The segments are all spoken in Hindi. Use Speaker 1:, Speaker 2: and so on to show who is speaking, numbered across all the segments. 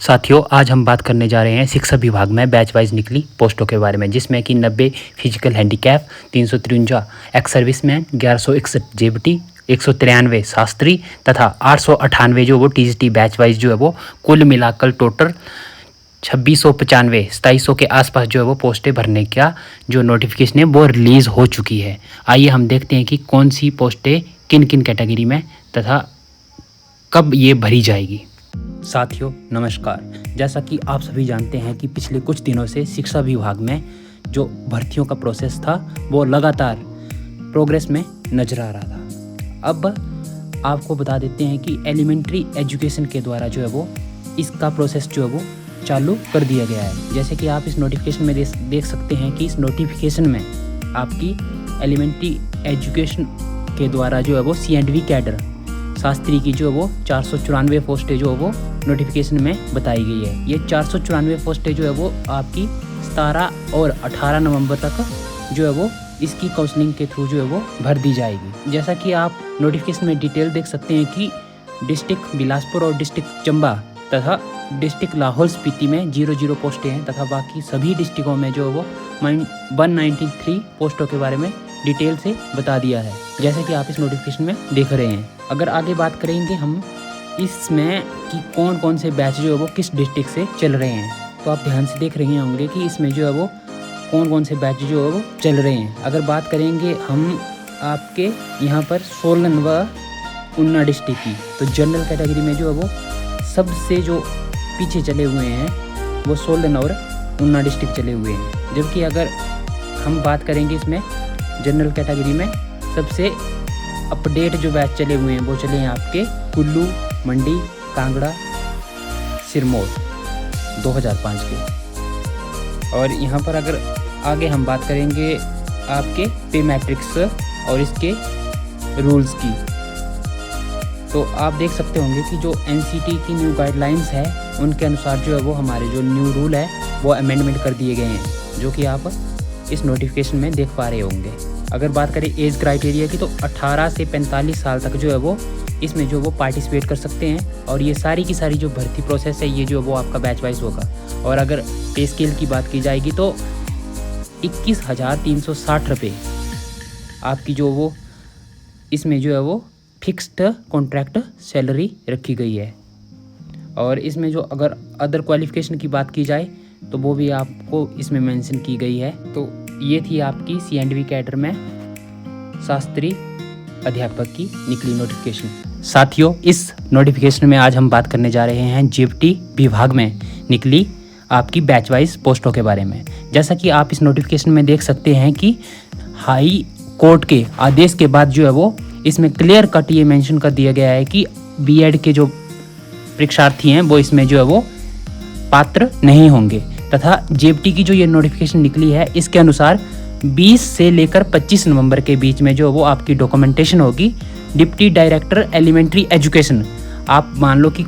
Speaker 1: साथियों, आज हम बात करने जा रहे हैं शिक्षा विभाग में बैच वाइज निकली पोस्टों के बारे में, जिसमें कि 90 physical handicap, 353 ex serviceman, 1161 JBT, 193 Shastri तथा 898 जो वो टीजीटी बैच वाइज जो है वो कुल मिलाकर टोटल 2695 2700 के आसपास जो है वो पोस्टें भरने का जो नोटिफिकेशन है वो रिलीज़ हो चुकी है। आइए हम देखते हैं कि कौन सी पोस्टें किन किन कैटेगरी में तथा कब ये भरी जाएगी। साथियों नमस्कार, जैसा कि आप सभी जानते हैं कि पिछले कुछ दिनों से शिक्षा विभाग में जो भर्तियों का प्रोसेस था वो लगातार प्रोग्रेस में नजर आ रहा था। अब आपको बता देते हैं कि एलिमेंट्री एजुकेशन के द्वारा जो है वो इसका प्रोसेस जो है वो चालू कर दिया गया है। जैसे कि आप इस नोटिफिकेशन में देख सकते हैं कि इस नोटिफिकेशन में आपकी एलिमेंट्री एजुकेशन के द्वारा जो है वो C&V कैडर शास्त्री की जो है वो 494 पोस्टें जो है वो नोटिफिकेशन में बताई गई है। ये 494 पोस्टें जो है वो आपकी 17 और 18 नवंबर तक जो है वो इसकी काउंसलिंग के थ्रू जो है वो भर दी जाएगी। जैसा कि आप नोटिफिकेशन में डिटेल देख सकते हैं कि डिस्ट्रिक्ट बिलासपुर और डिस्ट्रिक्ट चंबा तथा डिस्ट्रिक्ट लाहौल स्पीति में 00 पोस्टें हैं तथा बाकी सभी डिस्ट्रिक्टों में जो है वो 193 पोस्टों के बारे में डिटेल से बता दिया है, जैसे कि आप इस नोटिफिकेशन में देख रहे हैं। अगर आगे बात करेंगे हम इसमें कि कौन कौन से बैच जो है वो किस डिस्ट्रिक्ट से चल रहे हैं, तो आप ध्यान से देख रहे होंगे कि इसमें जो है वो कौन कौन से बैच जो है वो चल रहे हैं। अगर बात करेंगे हम आपके यहाँ पर सोलन व ऊना डिस्ट्रिक्ट की, तो जनरल कैटेगरी में जो है वो सबसे जो पीछे चले हुए हैं वो सोलन और ऊना डिस्ट्रिक्ट चले हुए हैं। जबकि अगर हम बात करेंगे इसमें जनरल कैटेगरी में सबसे अपडेट जो बैच चले हुए हैं वो चले हैं आपके कुल्लू, मंडी, कांगड़ा, सिरमौर 2005 के। और यहाँ पर अगर आगे हम बात करेंगे आपके पे मैट्रिक्स और इसके रूल्स की, तो आप देख सकते होंगे कि जो NCT की न्यू गाइडलाइंस है उनके अनुसार जो है वो हमारे जो न्यू रूल है वो अमेंडमेंट कर दिए गए हैं, जो कि आप इस नोटिफिकेशन में देख पा रहे होंगे। अगर बात करें एज क्राइटेरिया की, तो 18 से 45 साल तक जो है वो इसमें जो वो पार्टिसिपेट कर सकते हैं। और ये सारी की सारी जो भर्ती प्रोसेस है ये जो वो आपका बैच वाइज होगा। और अगर पे स्केल की बात की जाएगी तो 21,360 रुपये आपकी जो वो इसमें जो है वो फिक्स्ड कॉन्ट्रैक्ट सैलरी रखी गई है। और इसमें जो अगर अदर क्वालिफ़िकेशन की बात की जाए तो वो भी आपको इसमें मेंशन की गई है। तो ये थी आपकी C&V कैडर में शास्त्री अध्यापक की निकली नोटिफिकेशन। साथियों, इस नोटिफिकेशन में आज हम बात करने जा रहे हैं जेबीटी विभाग में निकली आपकी बैच वाइज पोस्टों के बारे में। जैसा कि आप इस नोटिफिकेशन में देख सकते हैं कि हाई कोर्ट के आदेश के बाद जो है वो इसमें क्लियर कट ये मेंशन कर दिया गया है कि B.Ed के जो परीक्षार्थी हैं वो इसमें जो है वो पात्र नहीं होंगे। तथा जेबीटी की जो ये नोटिफिकेशन निकली है इसके अनुसार 20 से लेकर 25 नवंबर के बीच में जो वो आपकी डॉक्यूमेंटेशन होगी। डिप्टी डायरेक्टर एलिमेंट्री एजुकेशन, आप मान लो कि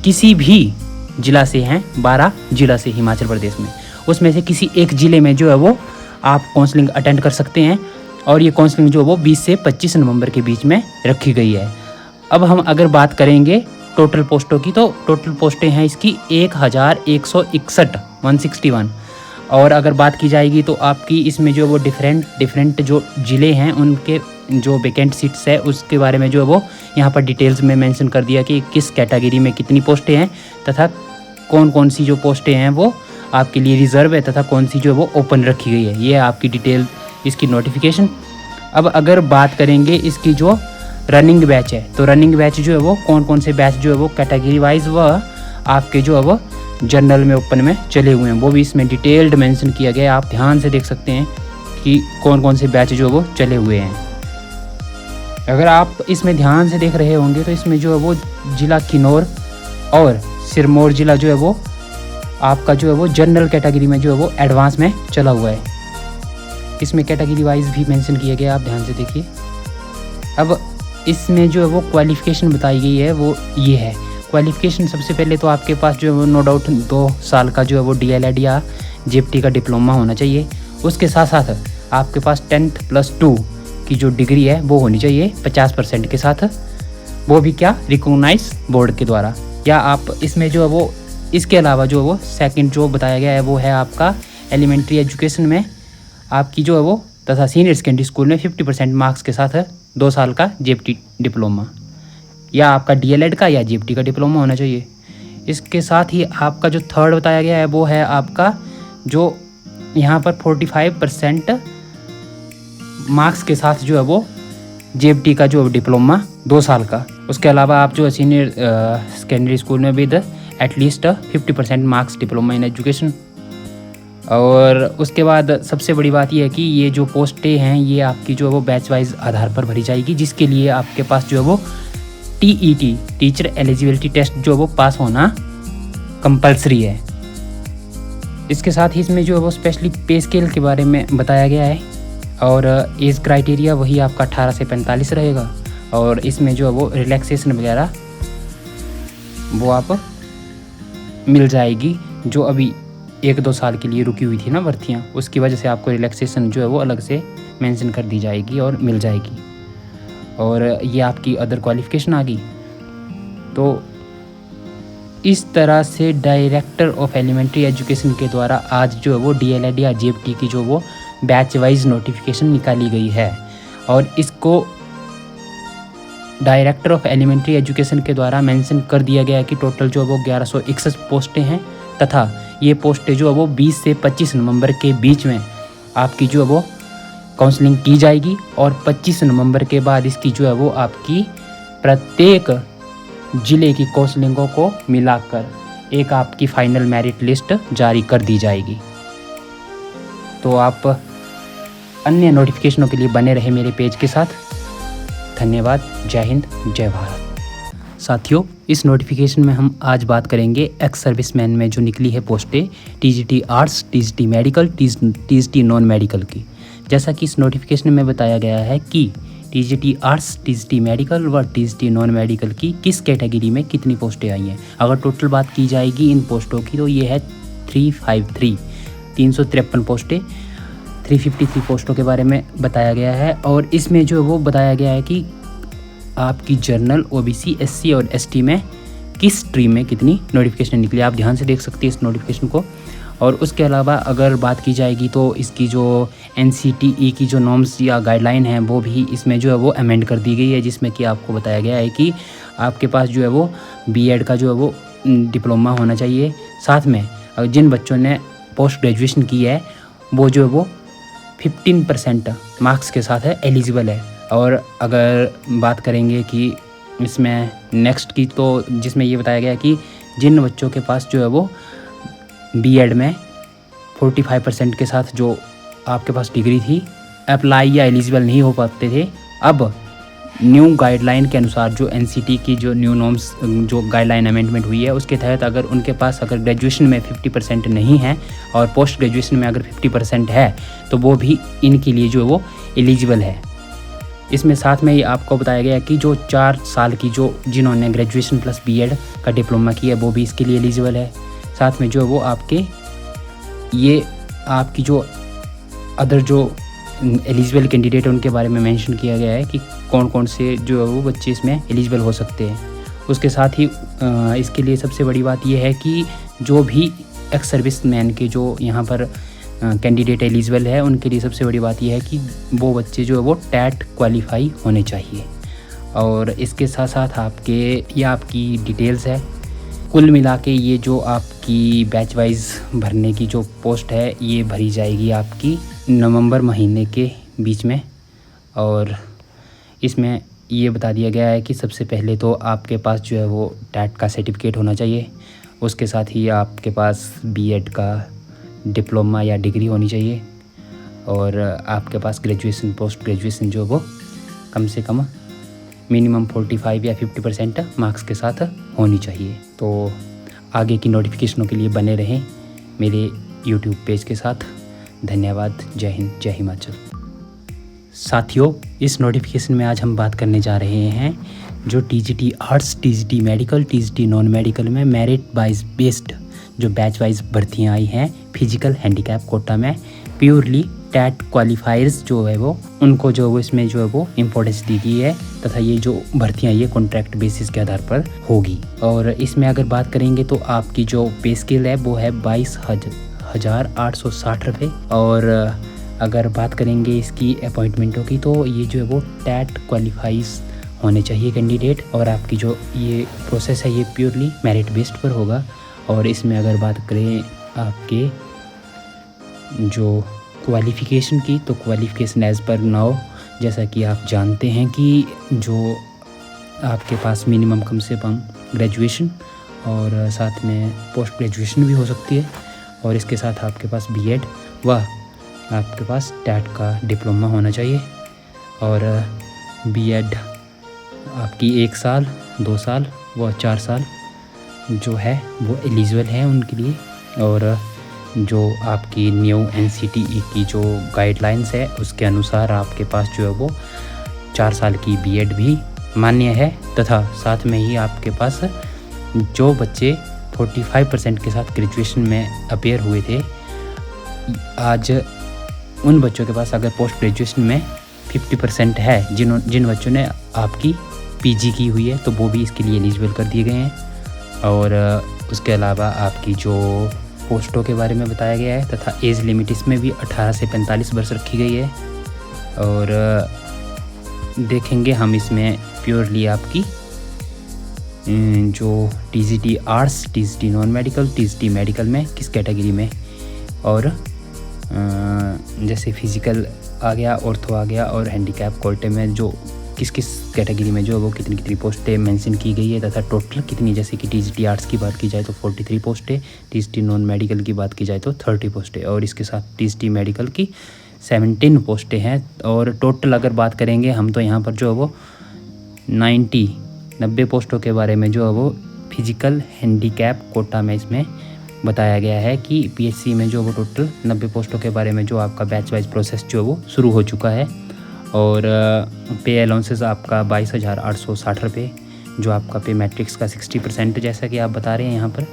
Speaker 1: किसी भी जिला से हैं, 12 जिला से हिमाचल प्रदेश में, उसमें से किसी एक ज़िले में जो है वो आप काउंसलिंग अटेंड कर सकते हैं। और ये काउंसलिंग जो वो 20 से 25 नवंबर के बीच में रखी गई है। अब हम अगर बात करेंगे टोटल पोस्टों की, तो टोटल पोस्टें हैं इसकी 1161 और अगर बात की जाएगी तो आपकी इसमें जो वो डिफरेंट जो ज़िले हैं उनके जो वैकेंट सीट्स है उसके बारे में जो है वो यहाँ पर डिटेल्स में मेंशन कर दिया कि किस कैटेगरी में कितनी पोस्टें हैं तथा कौन कौन सी जो पोस्टें हैं वो आपके लिए रिजर्व है तथा कौन सी जो है वो ओपन रखी गई है। ये है आपकी डिटेल इसकी नोटिफिकेशन। अब अगर बात करेंगे इसकी जो रनिंग बैच है, तो रनिंग बैच जो है वो कौन कौन से बैच जो है वो कैटेगरी वाइज व आपके जो है वो जनरल में ओपन में चले हुए हैं वो भी इसमें डिटेल्ड मेंशन किया गया है। आप ध्यान से देख सकते हैं कि कौन कौन से बैच जो है वो चले हुए हैं। अगर आप इसमें ध्यान से देख रहे होंगे तो इसमें जो है वो जिला किन्नौर और सिरमौर जिला जो है वो आपका जो है वो जनरल कैटेगरी में जो है वो एडवांस में चला हुआ है। इसमें कैटेगरी वाइज भी मेंशन किया गया, आप ध्यान से देखिए। अब इसमें जो है वो क्वालिफ़िकेशन बताई गई है वो ये है। क्वालिफ़िकेशन सबसे पहले तो आपके पास जो है वो नो डाउट 2 साल का जो है वो DLED या जेबीटी का डिप्लोमा होना चाहिए। उसके साथ साथ आपके पास 10+2 की जो डिग्री है वो होनी चाहिए 50% के साथ, वो भी क्या रिकॉग्नाइज बोर्ड के द्वारा। या आप इसमें जो है वो इसके अलावा जो वो सेकंड जो बताया गया है वो है आपका एलिमेंट्री एजुकेशन में आपकी जो है वो तथा सीनियर सेकेंडरी स्कूल में 50% मार्क्स के साथ 2 साल का जेएफटी डिप्लोमा या आपका डीएलएड का या जेएफटी का डिप्लोमा होना चाहिए। इसके साथ ही आपका जो थर्ड बताया गया है वो है आपका जो यहाँ पर 45% मार्क्स के साथ जो है वो जेएफटी का जो डिप्लोमा 2 साल का। उसके अलावा आप जो सीनियर सेकेंडरी स्कूल में भी at least 50% marks diploma in education. और उसके बाद सबसे बड़ी बात यह है कि ये जो पोस्टें हैं ये आपकी जो है वो बैच वाइज आधार पर भरी जाएगी, जिसके लिए आपके पास जो है वो टीईटी टीचर एलिजिबिलिटी टेस्ट जो है वो पास होना कंपलसरी है। इसके साथ ही इसमें जो है वो स्पेशली पे स्केल के बारे में बताया गया है और एज क्राइटेरिया वही आपका 18 से 45 रहेगा और इसमें जो है वो रिलैक्सेशन वगैरह वो आप मिल जाएगी, जो अभी 1-2 साल के लिए रुकी हुई थी ना भर्तियाँ, उसकी वजह से आपको रिलैक्सेशन जो है वो अलग से मेंशन कर दी जाएगी और मिल जाएगी। और ये आपकी अदर क्वालिफ़िकेशन आ गई। तो इस तरह से डायरेक्टर ऑफ एलिमेंट्री एजुकेशन के द्वारा आज जो है वो डीएलएड या जेएफटी की जो वो बैच वाइज नोटिफिकेशन निकाली गई है और इसको डायरेक्टर ऑफ एलिमेंट्री एजुकेशन के द्वारा मेंशन कर दिया गया है कि टोटल जो है वो 1161 पोस्टें हैं तथा ये पोस्टें जो है वो 20 से 25 नवंबर के बीच में आपकी जो है वो काउंसलिंग की जाएगी और 25 नवंबर के बाद इसकी जो है वो आपकी प्रत्येक ज़िले की काउंसलिंगों को मिलाकर एक आपकी फाइनल मेरिट लिस्ट जारी कर दी जाएगी। तो आप अन्य नोटिफिकेशनों के लिए बने रहे मेरे पेज के साथ। धन्यवाद। जय हिंद, जय भारत। साथियों, इस नोटिफिकेशन में हम आज बात करेंगे एक्स सर्विसमैन में जो निकली है पोस्टें TGT arts, TGT medical, TGT non medical की। जैसा कि इस नोटिफिकेशन में बताया गया है कि टीजीटी आर्ट्स, टीजीटी मेडिकल व टीजीटी नॉन मेडिकल की किस कैटेगरी में कितनी पोस्टें आई हैं। अगर टोटल बात की जाएगी इन पोस्टों की तो ये है 353 पोस्टें, 353 पोस्टों के बारे में बताया गया है। और इसमें जो वो बताया गया है कि आपकी जर्नल, ओबीसी, एससी और एसटी में किस स्ट्रीम में कितनी नोटिफिकेशन निकली। आप ध्यान से देख सकते हैं इस नोटिफिकेशन को। और उसके अलावा अगर बात की जाएगी तो इसकी जो एनसीटीई की जो नॉर्म्स या गाइडलाइन है वो भी इसमें जो है वो अमेंड कर दी गई है, जिसमें कि आपको बताया गया है कि आपके पास जो है वो बीएड का जो है वो डिप्लोमा होना चाहिए। साथ में जिन बच्चों ने पोस्ट ग्रेजुएशन की है वो जो है वो 15% मार्क्स के साथ है एलिजिबल है। और अगर बात करेंगे कि इसमें नेक्स्ट की तो जिसमें ये बताया गया कि जिन बच्चों के पास जो है वो बीएड में 45% के साथ जो आपके पास डिग्री थी अप्लाई या एलिजिबल नहीं हो पाते थे, अब न्यू गाइडलाइन के अनुसार जो एनसीटी की जो न्यू नॉर्म्स जो गाइडलाइन अमेंडमेंट हुई है उसके तहत अगर उनके पास अगर ग्रेजुएशन में 50% नहीं है और पोस्ट ग्रेजुएशन में अगर 50% है तो वो भी इनके लिए जो है वो एलिजिबल है। इसमें साथ में ही आपको बताया गया कि जो 4 साल की जो जिन्होंने ग्रेजुएशन प्लस बीएड का डिप्लोमा किया है वो भी इसके लिए एलिजिबल है। साथ में जो है वो आपके ये आपकी जो अदर जो एलिजिबल कैंडिडेट है उनके बारे में मेंशन किया गया है कि कौन कौन से जो है वो बच्चे इसमें एलिजिबल हो सकते हैं। उसके साथ ही इसके लिए सबसे बड़ी बात यह है कि जो भी एक्स सर्विसमैन के जो यहाँ पर कैंडिडेट एलिजिबल है उनके लिए सबसे बड़ी बात यह है कि वो बच्चे जो है वो टैट क्वालिफाई होने चाहिए। और इसके साथ साथ आपके ये आपकी डिटेल्स है। कुल मिला के ये जो आपकी बैच वाइज भरने की जो पोस्ट है ये भरी जाएगी आपकी नवंबर महीने के बीच में। और इसमें ये बता दिया गया है कि सबसे पहले तो आपके पास जो है वो टैट का सर्टिफिकेट होना चाहिए। उसके साथ ही आपके पास बीएड का डिप्लोमा या डिग्री होनी चाहिए और आपके पास ग्रेजुएशन पोस्ट ग्रेजुएशन जो वो कम से कम मिनिमम 45 या 50% मार्क्स के साथ होनी चाहिए। तो आगे की नोटिफिकेशनों के लिए बने रहें मेरे यूट्यूब पेज के साथ। धन्यवाद। जय हिंद, जय हिमाचल। साथियों, इस नोटिफिकेशन में आज हम बात करने जा रहे हैं जो TGT arts, TGT medical, TGT non medical में मेरिट वाइज बेस्ड जो बैच वाइज भर्तियाँ आई हैं फिजिकल हैंडीकैप कोटा में प्योरली टैट क्वालिफायर्स जो है वो उनको जो है वो इसमें जो है वो इम्पोर्टेंस दी गई है तथा ये जो भर्तियाँ ये कॉन्ट्रैक्ट बेसिस के आधार पर होगी। और इसमें अगर बात करेंगे तो आपकी जो पे स्केल है वो है 22,860 रुपये। और अगर बात करेंगे इसकी अपॉइंटमेंटों की तो ये जो है वो टैट क्वालिफाइज होने चाहिए कैंडिडेट। और आपकी जो ये प्रोसेस है ये प्योरली मेरिट बेस्ड पर होगा। और इसमें अगर बात करें आपके जो क्वालिफ़िकेशन की तो क्वालिफ़िकेशन एज़ पर नाउ जैसा कि आप जानते हैं कि जो आपके पास मिनिमम कम से कम ग्रेजुएशन और साथ में पोस्ट ग्रेजुएशन भी हो सकती है। और इसके साथ आपके पास बीएड व आपके पास टैट का डिप्लोमा होना चाहिए। और बीएड आपकी 1 साल 2 साल व 4 साल जो है वो एलिजिबल है उनके लिए। और जो आपकी न्यू NCTE की जो गाइडलाइंस है उसके अनुसार आपके पास जो है वो 4 साल की बीएड भी मान्य है। तथा साथ में ही आपके पास जो बच्चे 45% के साथ ग्रेजुएशन में अपीयर हुए थे, आज उन बच्चों के पास अगर पोस्ट ग्रेजुएशन में 50% है, जिन बच्चों ने आपकी PG की हुई है तो वो भी इसके लिए एलिजिबल कर दिए गए हैं। और उसके अलावा आपकी जो पोस्टों के बारे में बताया गया है तथा एज लिमिट इसमें भी 18 से 45 वर्ष रखी गई है। और देखेंगे हम इसमें प्योरली आपकी जो TGT arts, TGT non medical, TGT medical में किस कैटेगरी में, और जैसे फिज़िकल आ गया, ऑर्थो आ गया और हैंडीकैप कोटे में जो किस किस कैटेगरी में जो वो कितनी कितनी पोस्टें मेंशन की गई है तथा टोटल कितनी, जैसे कि TGT आर्ट्स की बात की जाए तो 43 पोस्टें, TGT नॉन मेडिकल की बात की जाए तो 30 पोस्टें और इसके साथ TGT मेडिकल की 17 पोस्टें हैं। और टोटल अगर बात करेंगे हम तो यहाँ पर जो है वो 90 पोस्टों के बारे में जो है वो फिजिकल हैंडीकैप कोटा में इसमें बताया गया है कि PHC में जो वो टोटल 90 पोस्टों के बारे में जो आपका बैच वाइज प्रोसेस जो वो शुरू हो चुका है। और पे अलाउंसेस आपका 22,860 रुपये, जो आपका पे मैट्रिक्स का 60% जैसा कि आप बता रहे हैं यहाँ पर।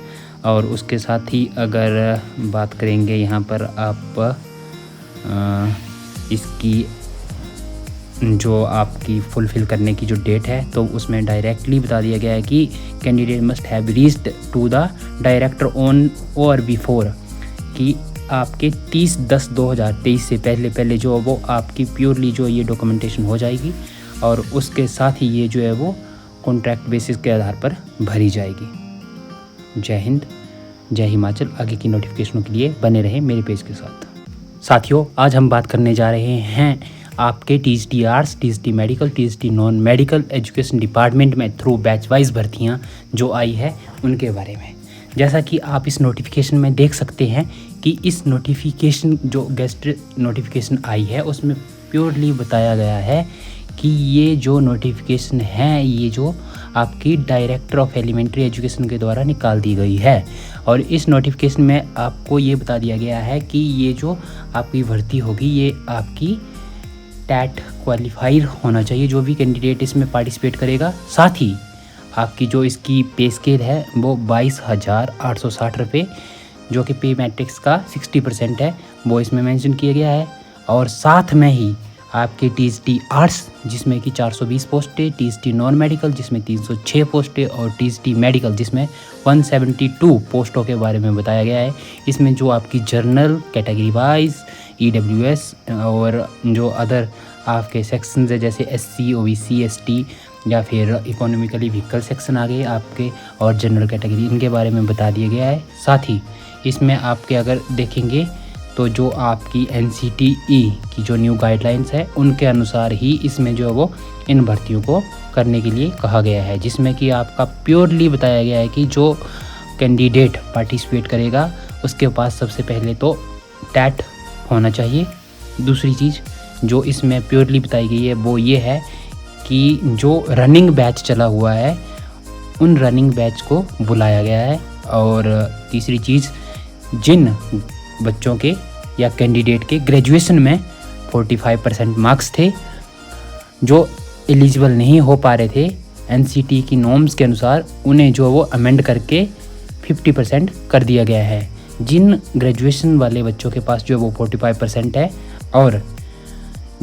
Speaker 1: और उसके साथ ही अगर बात करेंगे यहाँ पर आप इसकी जो आपकी फुलफ़िल करने की जो डेट है तो उसमें डायरेक्टली बता दिया गया है कि candidate must have reached to the director on or before, कि आपके 30/10/2023 से पहले जो वो आपकी प्योरली जो ये डॉक्यूमेंटेशन हो जाएगी और उसके साथ ही ये जो है वो कॉन्ट्रैक्ट बेसिस के आधार पर भरी जाएगी। जय हिंद, जय हिमाचल। आगे की नोटिफिकेशनों के लिए बने रहें मेरे पेज के साथ। साथियों, आज हम बात करने जा रहे हैं आपके TGT arts, TGT medical, TGT non medical education department में थ्रू बैच वाइज भर्तियाँ जो आई है उनके बारे में। जैसा कि आप इस नोटिफिकेशन में देख सकते हैं कि इस नोटिफिकेशन जो गेस्ट नोटिफिकेशन आई है उसमें प्योरली बताया गया है कि ये जो नोटिफिकेशन है ये जो आपकी डायरेक्टर ऑफ एलिमेंट्री एजुकेशन के द्वारा निकाल दी गई है। और इस नोटिफिकेशन में आपको ये बता दिया गया है कि ये जो आपकी भर्ती होगी ये आपकी टैट क्वालिफाइड होना चाहिए जो भी कैंडिडेट इसमें पार्टिसिपेट करेगा। साथ ही आपकी जो इसकी पे स्केल है वो 22,860 रुपये, जो कि पे मैट्रिक्स का 60% है, वो इसमें मेंशन किया गया है। और साथ में ही आपके TGT आर्ट्स जिसमें कि 420 पोस्टें, TGT नॉन मेडिकल जिसमें 306 पोस्टें और TGT मेडिकल जिसमें 172 पोस्टों के बारे में बताया गया है। इसमें जो आपकी जर्नल कैटेगरी वाइज EWS और जो अदर आपके सेक्शंस है जैसे SC, OBC, ST या फिर इकोनॉमिकली व्हीकल सेक्शन आ गए आपके और जनरल कैटेगरी, इनके बारे में बता दिया गया है। साथ ही इसमें आपके अगर देखेंगे तो जो आपकी NCTE की जो न्यू गाइडलाइंस है उनके अनुसार ही इसमें जो है वो इन भर्तियों को करने के लिए कहा गया है, जिसमें कि आपका प्योरली बताया गया है कि जो कैंडिडेट पार्टिसिपेट करेगा उसके पास सबसे पहले तो टैट होना चाहिए। दूसरी चीज़ जो इसमें प्योरली बताई गई है वो ये है कि जो रनिंग बैच चला हुआ है उन रनिंग बैच को बुलाया गया है। और तीसरी चीज़, जिन बच्चों के या कैंडिडेट के ग्रेजुएशन में 45% मार्क्स थे जो एलिजिबल नहीं हो पा रहे थे NCT की नॉर्म्स के अनुसार, उन्हें जो वो अमेंड करके 50% कर दिया गया है। जिन ग्रेजुएशन वाले बच्चों के पास जो वो 45% है और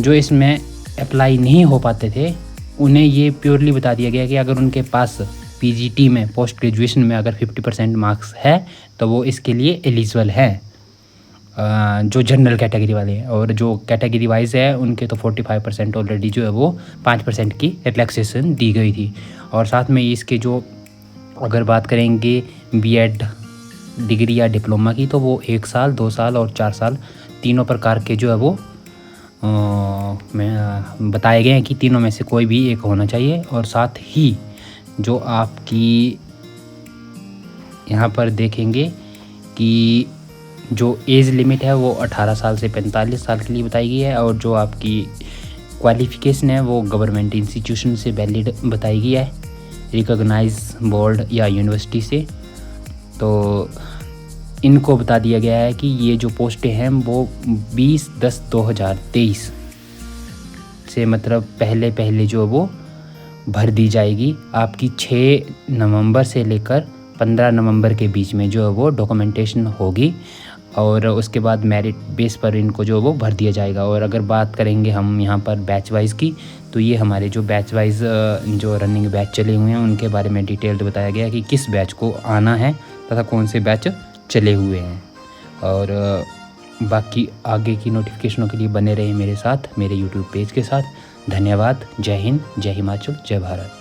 Speaker 1: जो इसमें अप्लाई नहीं हो पाते थे उन्हें ये प्योरली बता दिया गया कि अगर उनके पास पीजीटी में पोस्ट ग्रेजुएशन में अगर 50% मार्क्स है तो वो इसके लिए एलिजिबल है, जो जनरल कैटेगरी वाले हैं। और जो कैटेगरी वाइज है उनके तो 45% ऑलरेडी जो है वो 5% की रिलैक्सेशन दी गई थी। और साथ में इसके जो अगर बात करेंगे बीएड डिग्री या डिप्लोमा की, तो वो 1 साल, 2 साल और 4 साल तीनों प्रकार के जो है वो बताए गए हैं कि तीनों में से कोई भी एक होना चाहिए। और साथ ही जो आपकी यहाँ पर देखेंगे कि जो एज लिमिट है वो 18 साल से 45 साल के लिए बताई गई है। और जो आपकी क्वालिफ़िकेशन है वो गवर्नमेंट इंस्टीट्यूशन से वैलिड बताई गई है, रिकॉग्नाइज बोर्ड या यूनिवर्सिटी से। तो इनको बता दिया गया है कि ये जो पोस्टें हैं वो 20/10/2023 से मतलब पहले जो वो भर दी जाएगी। आपकी 6 नवंबर से लेकर 15 नवंबर के बीच में जो है वो डॉक्यूमेंटेशन होगी और उसके बाद मेरिट बेस पर इनको जो वो भर दिया जाएगा। और अगर बात करेंगे हम यहाँ पर बैच वाइज की, तो ये हमारे जो बैच वाइज जो रनिंग बैच चले हुए हैं उनके बारे में डिटेल्ड बताया गया कि किस बैच को आना है तथा कौन से बैच चले हुए हैं। और बाकी आगे की नोटिफिकेशनों के लिए बने रहे मेरे साथ, मेरे यूट्यूब पेज के साथ। धन्यवाद। जय हिंद, जय हिमाचल, जय भारत।